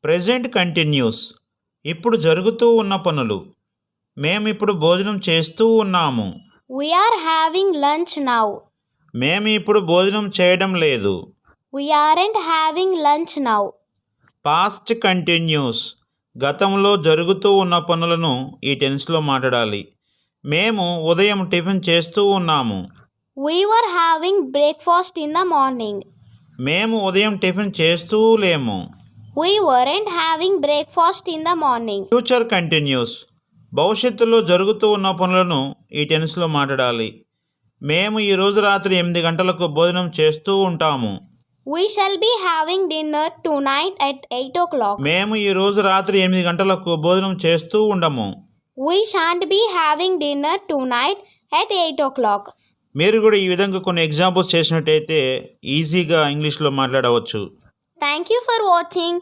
Present continuous. ఇప్పుడు జరుగుతూ ఉన్న పనులు. మేమిప్పుడు భోజనం చేస్తూ ఉన్నాము. We are having lunch now. మేము ఇప్పుడు భోజనం చేయడం లేదు. We aren't having lunch now. Past continuous. గతంలో జరుగుతూ ఉన్న పనులను ఈ టెన్స్లో మాట్లాడాలి. మేము ఉదయం టిఫిన్ చేస్తూ ఉన్నాము. We were having breakfast in the morning. మేము ఉదయం టిఫిన్ చేస్తూ లేము. We weren't having breakfast in the morning. Future continuous. భవిష్యత్తులో జరుగుతూ ఉన్న పనులను ఈ టెన్స్లో మాట్లాడాలి. మేము ఈరోజు రాత్రి 8 గంటలకు భోజనం చేస్తూ ఉంటాము. We shall be having dinner tonight at 8 o'clock. మేము ఈరోజు రాత్రి 8 గంటలకు భోజనం చేస్తూ ఉండము. We shan't be having dinner tonight at 8 o'clock. మీరు కూడా ఈ విధంగా కొన్ని ఎగ్జాంపుల్స్ చేసినట్టయితే ఈజీగా ఇంగ్లీష్లో మాట్లాడవచ్చు. Thank you for watching.